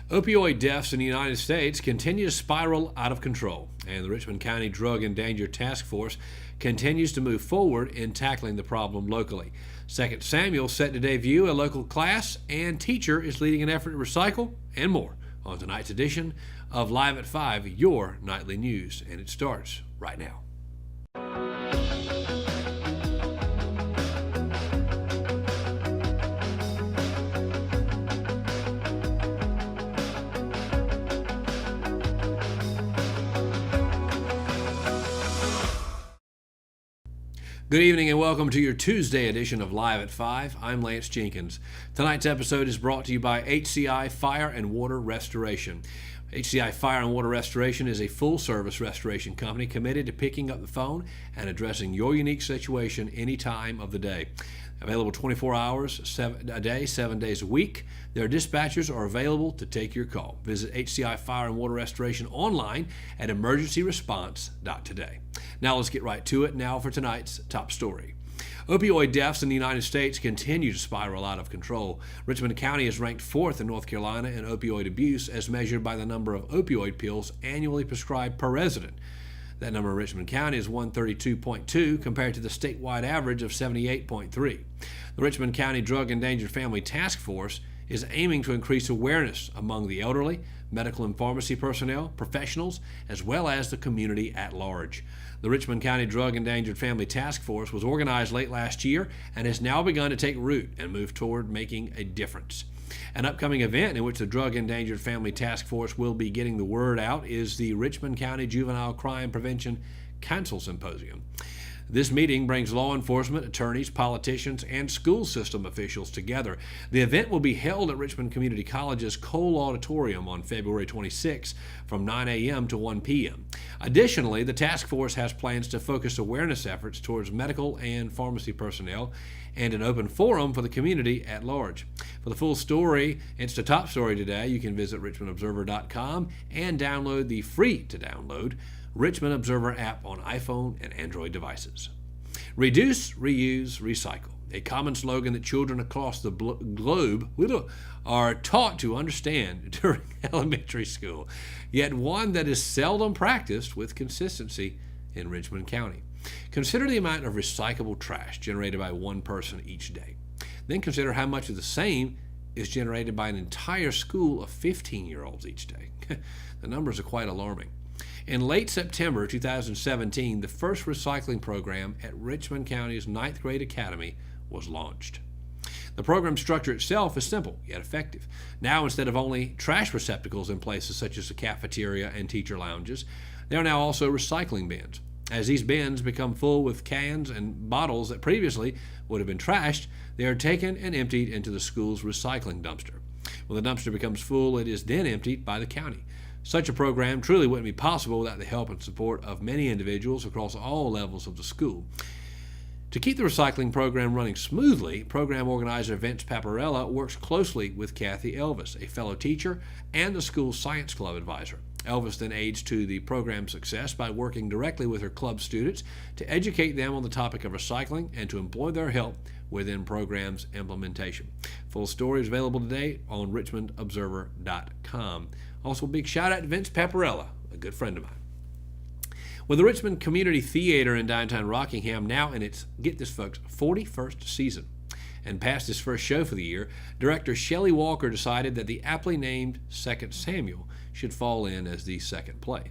Opioid deaths in the United States continue to spiral out of control, and the Richmond County Drug and Danger Task Force continues to move forward in tackling the problem locally. 2 Samuel set to debut. A local class and teacher is leading an effort to recycle and more on tonight's edition of Live at 5, your nightly news, and it starts right now. Good evening and welcome to your Tuesday edition of Live at 5. I'm Lance Jenkins. Tonight's episode is brought to you by HCI Fire and Water Restoration. HCI Fire and Water Restoration is a full-service restoration company committed to picking up the phone and addressing your unique situation any time of the day. Available 24 hours a day, 7 days a week. Their dispatchers are available to take your call. Visit HCI Fire and Water Restoration online at emergencyresponse.today. Now let's get right to it. Now for tonight's top story. Opioid deaths in the United States continue to spiral out of control. Richmond County is ranked 4th in North Carolina in opioid abuse as measured by the number of opioid pills annually prescribed per resident. That number in Richmond County is 132.2 compared to the statewide average of 78.3. The Richmond County Drug and Danger Family Task Force is aiming to increase awareness among the elderly, medical and pharmacy personnel, professionals, as well as the community at large. The Richmond County Drug and Endangered Family Task Force was organized late last year and has now begun to take root and move toward making a difference. An upcoming event in which the Drug and Endangered Family Task Force will be getting the word out is the Richmond County Juvenile Crime Prevention Council Symposium. This meeting brings law enforcement, attorneys, politicians, and school system officials together. The event will be held at Richmond Community College's Cole Auditorium on February 26 from 9 a.m. to 1 p.m. Additionally, the task force has plans to focus awareness efforts towards medical and pharmacy personnel and an open forum for the community at large. For the full story, it's the top story today. You can visit richmondobserver.com and download the free-to-download Richmond Observer app on iPhone and Android devices. Reduce, reuse, recycle. A common slogan that children across the globe are taught to understand during elementary school, yet one that is seldom practiced with consistency in Richmond County. Consider the amount of recyclable trash generated by one person each day. Then consider how much of the same is generated by an entire school of 15-year-olds each day. The numbers are quite alarming. In late September 2017, the first recycling program at Richmond County's 9th grade academy was launched. The program structure itself is simple yet effective. Now, instead of only trash receptacles in places such as the cafeteria and teacher lounges, there are now also recycling bins. As these bins become full with cans and bottles that previously would have been trashed, they are taken and emptied into the school's recycling dumpster. When the dumpster becomes full, it is then emptied by the county. Such a program truly wouldn't be possible without the help and support of many individuals across all levels of the school. To keep the recycling program running smoothly, program organizer Vince Paparella works closely with Kathy Elvis, a fellow teacher and the school's science club advisor. Elvis then aids to the program's success by working directly with her club students to educate them on the topic of recycling and to employ their help within program's implementation. Full story is available today on richmondobserver.com. Also, a big shout out to Vince Paparella, a good friend of mine. With the Richmond Community Theater in downtown Rockingham now in its, get this folks, 41st season, and past its first show for the year, director Shelley Walker decided that the aptly named 2 Samuel should fall in as the second play.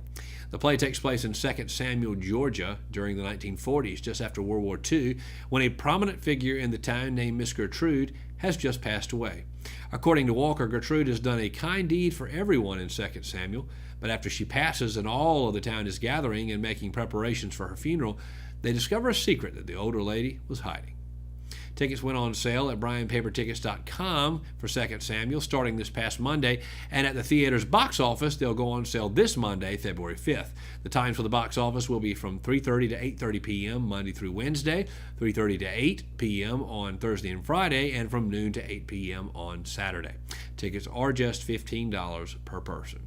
The play takes place in 2 Samuel, Georgia during the 1940s, just after World War II, when a prominent figure in the town named Miss Gertrude has just passed away. According to Walker, Gertrude has done a kind deed for everyone in 2 Samuel, but after she passes and all of the town is gathering and making preparations for her funeral, they discover a secret that the older lady was hiding. Tickets went on sale at BryanPaperTickets.com for 2 Samuel starting this past Monday, and at the theater's box office, they'll go on sale this Monday, February 5th. The times for the box office will be from 3:30 to 8:30 p.m. Monday through Wednesday, 3:30 to 8 p.m. on Thursday and Friday, and from noon to 8 p.m. on Saturday. Tickets are just $15 per person.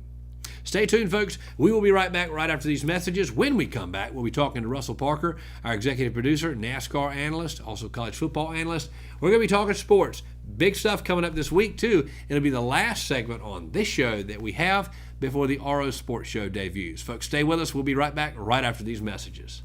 Stay tuned, folks. We will be right back right after these messages. When we come back, we'll be talking to Russell Parker, our executive producer, NASCAR analyst, also college football analyst. We're going to be talking sports. Big stuff coming up this week, too. It'll be the last segment on this show that we have before the RO Sports Show debuts. Folks, stay with us. We'll be right back right after these messages.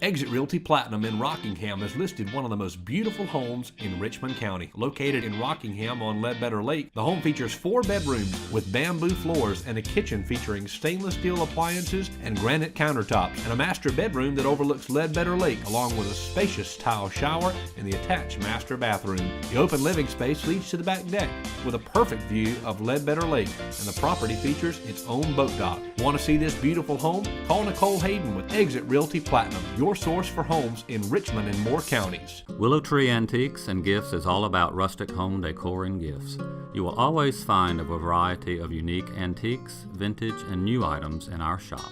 Exit Realty Platinum in Rockingham has listed one of the most beautiful homes in Richmond County. Located in Rockingham on Ledbetter Lake, the home features 4 bedrooms with bamboo floors and a kitchen featuring stainless steel appliances and granite countertops, and a master bedroom that overlooks Ledbetter Lake, along with a spacious tile shower and the attached master bathroom. The open living space leads to the back deck with a perfect view of Ledbetter Lake, and the property features its own boat dock. Want to see this beautiful home? Call Nicole Hayden with Exit Realty Platinum, your source for homes in Richmond and Moore counties. Willow Tree Antiques and Gifts is all about rustic home decor and gifts. You will always find a variety of unique antiques, vintage, and new items in our shop.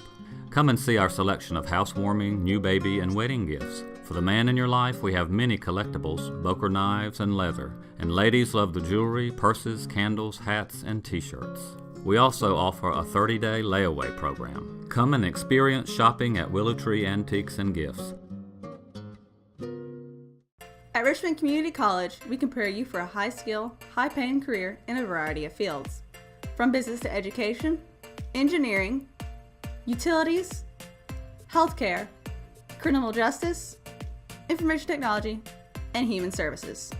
Come and see our selection of housewarming, new baby, and wedding gifts. For the man in your life, we have many collectibles, Boker knives, and leather. And ladies love the jewelry, purses, candles, hats, and t-shirts. We also offer a 30-day layaway program. Come and experience shopping at Willow Tree Antiques and Gifts. At Richmond Community College, we can prepare you for a high-skill, high-paying career in a variety of fields. From business to education, engineering, utilities, healthcare, criminal justice, information technology, and human services.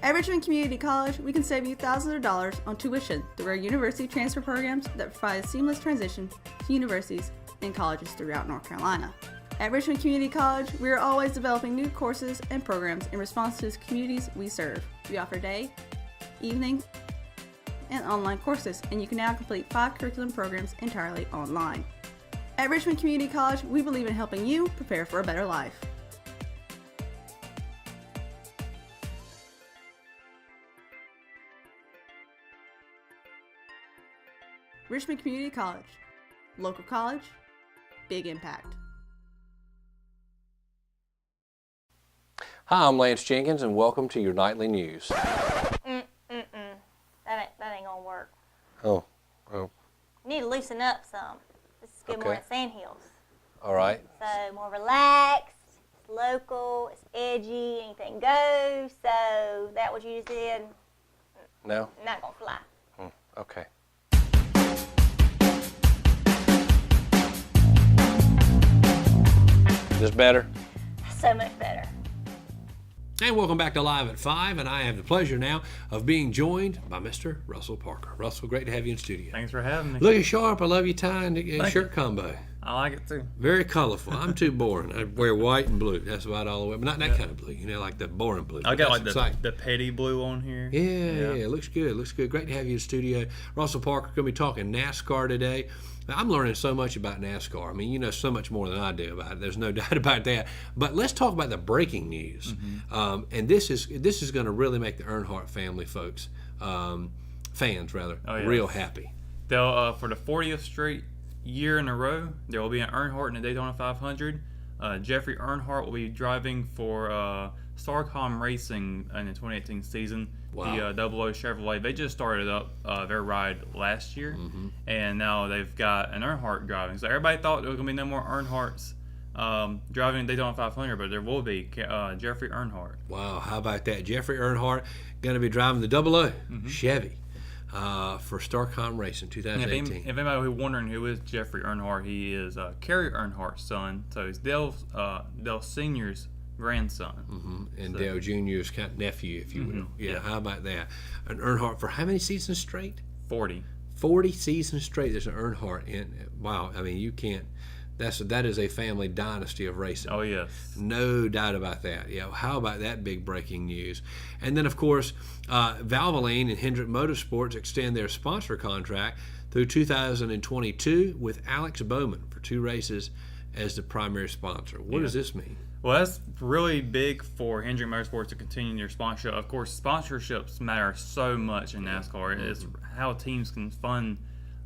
At Richmond Community College, we can save you thousands of dollars on tuition through our university transfer programs that provide a seamless transition to universities and colleges throughout North Carolina. At Richmond Community College, we are always developing new courses and programs in response to the communities we serve. We offer day, evening, and online courses, and you can now complete 5 curriculum programs entirely online. At Richmond Community College, we believe in helping you prepare for a better life. Richmond Community College. Local college, big impact. Hi, I'm Lance Jenkins, and welcome to your nightly news. That ain't gonna work. Oh. You need to loosen up some. This is good more Okay. than Sandhills. All right. So more relaxed, it's local, it's edgy, anything goes. So that what you just did, No? not gonna fly. Okay. Is this better? So much better. And welcome back to Live at 5, and I have the pleasure now of being joined by Mr. Russell Parker. Russell, great to have you in studio. Thanks for having me. Looking sharp. I love your tie and Thank shirt you. combo. I like it too. Very colorful. I'm too boring. I wear white and blue. That's about all the way. But not that kind of blue. You know, like the boring blue. I got like That's exciting. the petty blue on here. Yeah, it looks good. Looks good. Great to have you in studio. Russell Parker, going to be talking NASCAR today. Now, I'm learning so much about NASCAR. I mean, you know so much more than I do about it. There's no doubt about that. But let's talk about the breaking news. And this is going to really make the Earnhardt family folks, fans rather, real happy. They'll for the 40th straight year in a row, there will be an Earnhardt in the Daytona 500. Jeffrey Earnhardt will be driving for Starcom Racing in the 2018 season. Wow. The 00 Chevrolet. They just started up their ride last year, and now they've got an Earnhardt driving. So everybody thought there was going to be no more Earnhardts driving Daytona 500, but there will be Jeffrey Earnhardt. Wow, how about that? Jeffrey Earnhardt going to be driving the 00 Chevy for Starcom Racing 2018. If anybody was wondering who is Jeffrey Earnhardt, he is Kerry Earnhardt's son. So he's Dale Sr.'s grandson. And Dale Jr.'s kind of nephew, if you will. Yeah, how about that? An Earnhardt for how many seasons straight? 40. 40 seasons straight. There's an Earnhardt in. Wow, I mean, you can't. That is a family dynasty of racing. Oh, yes. No doubt about that. Yeah, how about that big breaking news? And then, of course, Valvoline and Hendrick Motorsports extend their sponsor contract through 2022 with Alex Bowman for 2 races as the primary sponsor. What does this mean? Well, that's really big for Hendrick Motorsports to continue their sponsorship. Of course, sponsorships matter so much in NASCAR. It's how teams can fund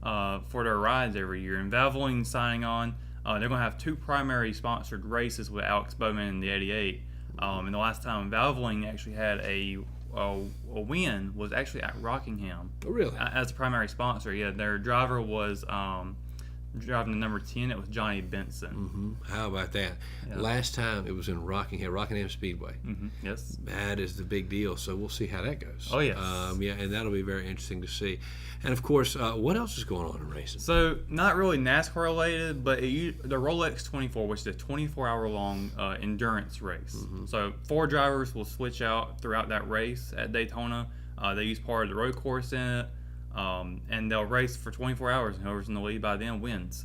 for their rides every year. And Valvoline signing on, they're going to have 2 primary sponsored races with Alex Bowman in the 88. And the last time Valvoline actually had a a win was actually at Rockingham Oh, really? as the primary sponsor. Yeah, their driver was driving the number 10. It was Johnny Benson. How about that? Last time it was in Rockingham Speedway. Yes. That is the big deal. So we'll see how that goes. Oh, yes. Yeah, and that'll be very interesting to see. And of course, what else is going on in racing? So not really NASCAR related, but the Rolex 24, which is a 24-hour long endurance race. So 4 drivers will switch out throughout that race at Daytona. They use part of the road course in it, and they'll race for 24 hours, and whoever's in the lead by then wins.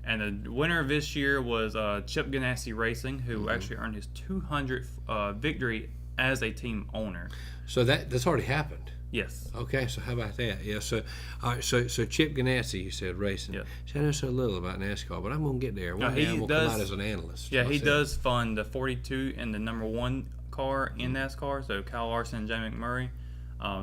And the winner of this year was Chip Ganassi Racing, who actually earned his 200th victory as a team owner. So that's already happened. Yes. Okay, so how about that? Yeah, so all right, so Chip Ganassi, you said racing. Yeah. See, I know so little about NASCAR, but I'm gonna get there. One he day I'm gonna does- come out as an analyst. Yeah, he myself. does fund the 42 and the number 1 car in NASCAR, so Kyle Larson and Jay McMurray.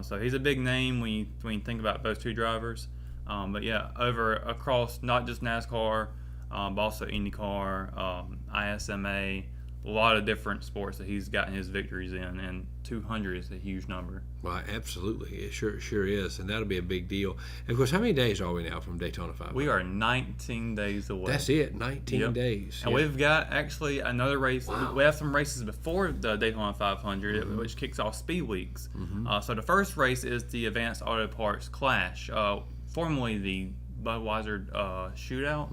So he's a big name when you think about those 2 drivers. But yeah, across not just NASCAR, but also IndyCar, ISMA, a lot of different sports that he's gotten his victories in, and 200 is a huge number. Right, absolutely. It sure is, and that'll be a big deal. And of course, how many days are we now from Daytona 500? We are 19 days away. That's it, 19 Yep. days. And Yeah. we've got actually another race. We have some races before the Daytona 500, which kicks off Speed Weeks. So the first race is the Advanced Auto Parts Clash, formerly the Budweiser Shootout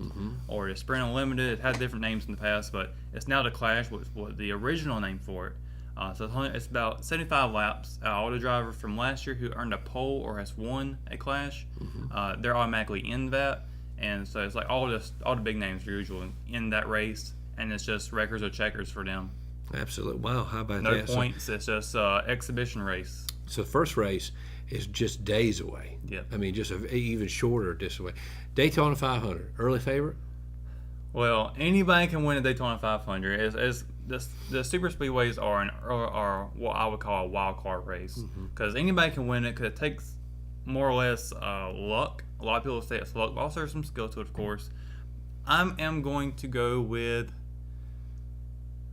or the Sprint Unlimited. It had different names in the past, but it's now the Clash, which was the original name for it. So it's about 75 laps. All the drivers from last year who earned a pole or has won a Clash, they're automatically in that. And so it's like all the big names are usually in that race, and it's just records or checkers for them. Absolutely. Wow, how about No that? points. It's just exhibition race. So the first race is just days away. Yep. I mean, just even shorter distance away. Daytona 500, early favorite? Well, anybody can win a Daytona 500. The super speedways are what I would call a wild card race, because anybody can win it. Because it takes more or less luck. A lot of people say it's luck, but also there's some skill to it, of course. I am going to go with.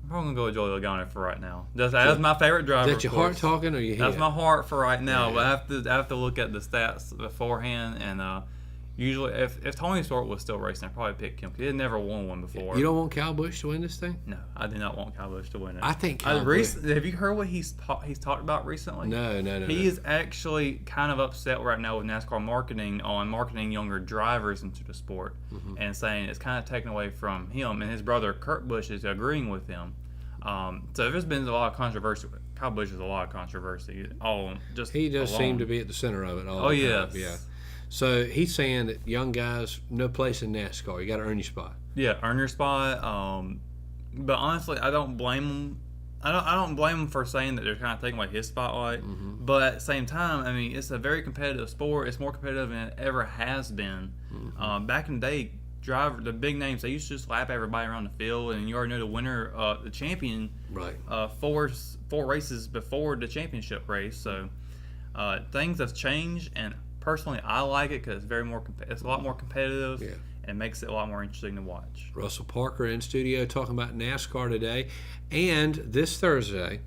I'm probably gonna go with Joey Logano for right now. That's my favorite driver. Is that your of heart course. talking or your head? That's my heart for right now, Yeah. but I have to look at the stats beforehand, and usually if Tony Stewart was still racing, I'd probably pick him because he had never won one before. You don't want Kyle Busch to win this thing? No, I do not want Kyle Busch to win it. I think Kyle Busch. Have you heard what he's talked about recently? No. He is actually kind of upset right now with NASCAR marketing on marketing younger drivers into the sport, and saying it's kind of taken away from him. And his brother Kurt Busch is agreeing with him. So there's been a lot of controversy. Kyle Busch is a lot of controversy. He does seem to be at the center of it all the time. yes. Yeah. So he's saying that young guys, no place in NASCAR. You got to earn your spot. Yeah, earn your spot. But honestly, I don't blame him. I don't blame him for saying that they're kind of taking away his spotlight. But at the same time, I mean, it's a very competitive sport. It's more competitive than it ever has been. Back in the day, the big names, they used to just lap everybody around the field, and you already know the winner, the champion, Right. 4 races before the championship race. So things have changed, and personally, I like it because it's a lot more competitive. Yeah. And makes it a lot more interesting to watch. Russell Parker in studio talking about NASCAR today. And this Thursday,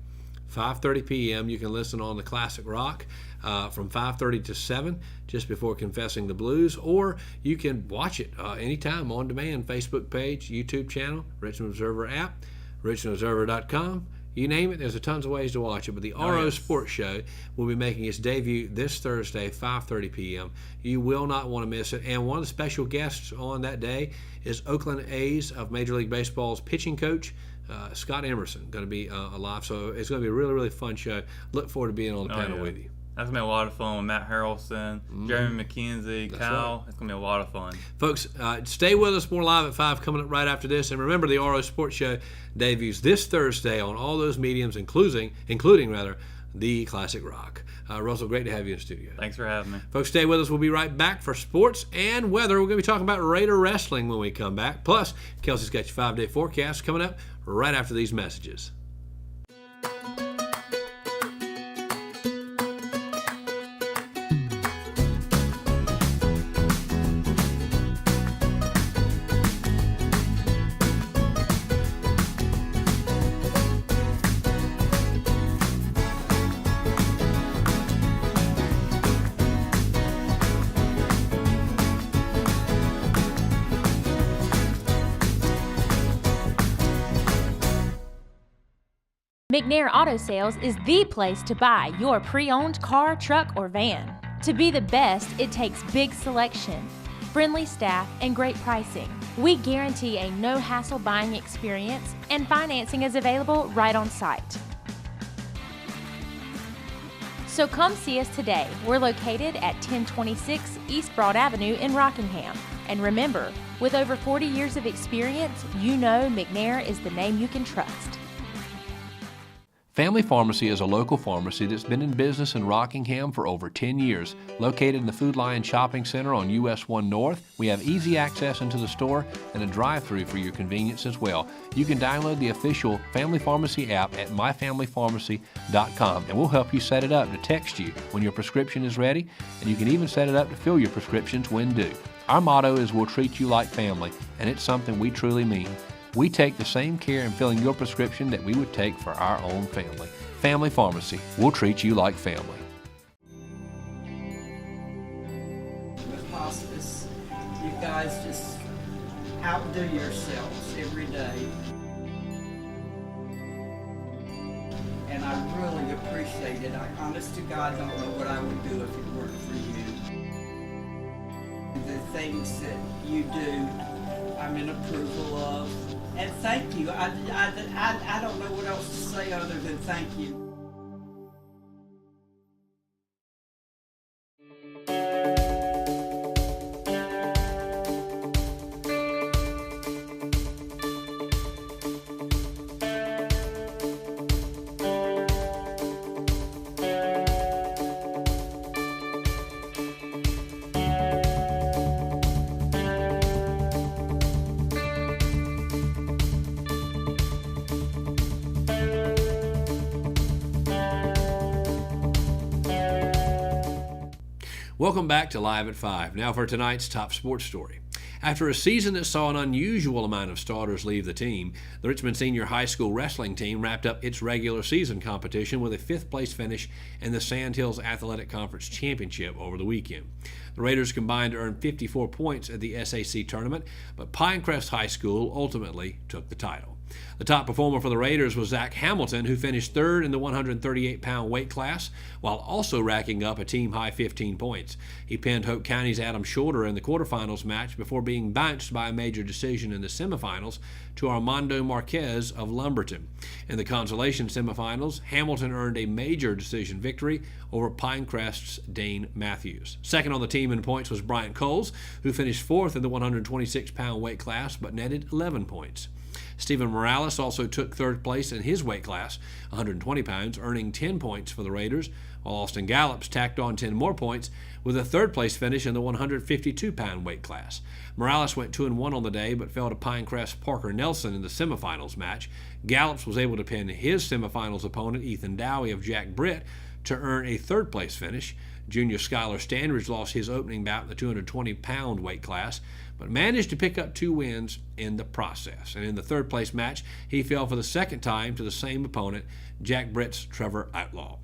5:30 p.m., you can listen on the Classic Rock from 5:30 to 7, just before Confessing the Blues. Or you can watch it anytime on demand, Facebook page, YouTube channel, Richmond Observer app, richmondobserver.com. You name it, there's tons of ways to watch it. But the RO Sports Show will be making its debut this Thursday, 5:30 p.m. You will not want to miss it. And one of the special guests on that day is Oakland A's of Major League Baseball's pitching coach, Scott Emerson, going to be alive. So it's going to be a really, really fun show. Look forward to being on the panel with you. That's going to be a lot of fun with Matt Harrelson, Jeremy McKenzie, Kyle. right. It's going to be a lot of fun. Folks, stay with us. More Live at 5 coming up right after this. And remember, the RO Sports Show debuts this Thursday on all those mediums, including the Classic Rock. Russell, great to have you in studio. Thanks for having me. Folks, stay with us. We'll be right back for sports and weather. We're going to be talking about Raider wrestling when we come back. Plus, Kelsey's got your 5-day forecast coming up right after these messages. McNair Auto Sales is the place to buy your pre-owned car, truck, or van. To be the best, it takes big selection, friendly staff, and great pricing. We guarantee a no-hassle buying experience, and financing is available right on site. So come see us today. We're located at 1026 East Broad Avenue in Rockingham. And remember, with over 40 years of experience, you know McNair is the name you can trust. Family Pharmacy is a local pharmacy that's been in business in Rockingham for over 10 years. Located in the Food Lion Shopping Center on US 1 North, we have easy access into the store and a drive-thru for your convenience as well. You can download the official Family Pharmacy app at myfamilypharmacy.com, and we'll help you set it up to text you when your prescription is ready, and you can even set it up to fill your prescriptions when due. Our motto is we'll treat you like family, and it's something we truly mean. We take the same care in filling your prescription that we would take for our own family. Family Pharmacy, we'll treat you like family. With hospice, you guys just outdo yourselves every day. And I really appreciate it. I honest to God don't know what I would do if it weren't for you. The things that you do, I'm in approval of. And thank you. I don't know what else to say other than thank you. Welcome back to Live at 5. Now for tonight's top sports story. After a season that saw an unusual amount of starters leave the team, the Richmond Senior High School wrestling team wrapped up its regular season competition with a 5th place finish in the Sandhills Athletic Conference Championship over the weekend. The Raiders combined to earn 54 points at the SAC tournament, but Pinecrest High School ultimately took the title. The top performer for the Raiders was Zach Hamilton, who finished 3rd in the 138-pound weight class, while also racking up a team-high 15 points. He pinned Hope County's Adam Shorter in the quarterfinals match before being bounced by a major decision in the semifinals to Armando Marquez of Lumberton. In the consolation semifinals, Hamilton earned a major decision victory over Pinecrest's Dane Matthews. Second on the team in points was Bryant Coles, who finished 4th in the 126-pound weight class but netted 11 points. Stephen Morales also took 3rd place in his weight class, 120 pounds, earning 10 points for the Raiders, while Austin Gallops tacked on 10 more points with a 3rd place finish in the 152-pound weight class. Morales went 2-1 on the day but fell to Pinecrest's Parker Nelson in the semifinals match. Gallops was able to pin his semifinals opponent, Ethan Dowie of Jack Britt, to earn a 3rd place finish. Junior Skylar Standridge lost his opening bout in the 220-pound weight class, but managed to pick up 2 wins in the process. And in the 3rd place match, he fell for the 2nd time to the same opponent, Jack Britt's Trevor Outlaw.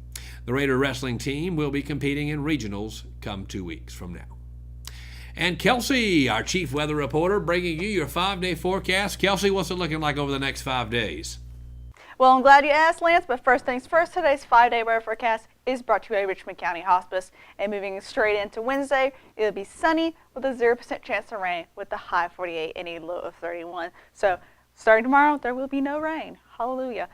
The Raider wrestling team will be competing in regionals come 2 weeks from now. And Kelsey, our chief weather reporter, bringing you your 5-day forecast. Kelsey, what's it looking like over the next 5 days? Well, I'm glad you asked, Lance, but first things first, today's 5-day weather forecast is brought to you by Richmond County Hospice. And moving straight into Wednesday, it'll be sunny with a 0% chance of rain with a high of 48 and a low of 31. So starting tomorrow, there will be no rain. Hallelujah.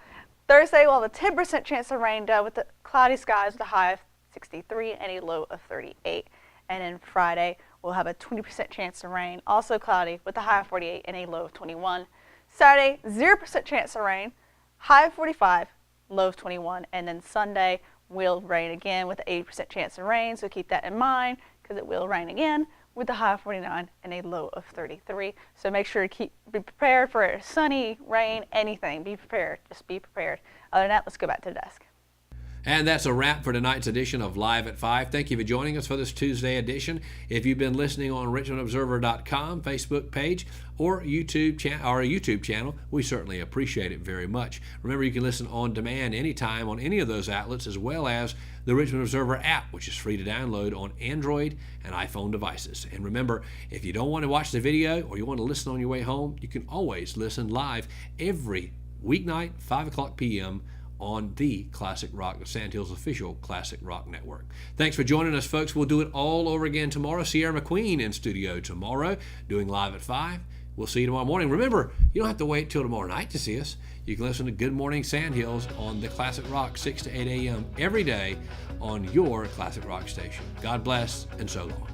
Thursday, we'll have a 10% chance of rain with the cloudy skies with a high of 63 and a low of 38. And then Friday, we'll have a 20% chance of rain, also cloudy with a high of 48 and a low of 21. Saturday, 0% chance of rain, high of 45, low of 21, and then Sunday will rain again with an 80% chance of rain, so keep that in mind because it will rain again with a high of 49 and a low of 33. So make sure to be prepared for sunny, rain, anything. Be prepared. Just be prepared. Other than that, let's go back to the desk. And that's a wrap for tonight's edition of Live at 5. Thank you for joining us for this Tuesday edition. If you've been listening on RichmondObserver.com Facebook page or YouTube channel, we certainly appreciate it very much. Remember, you can listen on demand anytime on any of those outlets, as well as the Richmond Observer app, which is free to download on Android and iPhone devices. And remember, if you don't want to watch the video or you want to listen on your way home, you can always listen live every weeknight, 5 o'clock p.m. on the Classic Rock, the Sandhills official Classic Rock Network. Thanks for joining us, folks. We'll do it all over again tomorrow. Sierra McQueen in studio tomorrow, doing Live at 5. We'll see you tomorrow morning. Remember, you don't have to wait till tomorrow night to see us. You can listen to Good Morning Sandhills on the Classic Rock 6 to 8 a.m. every day on your Classic Rock station. God bless, and so long.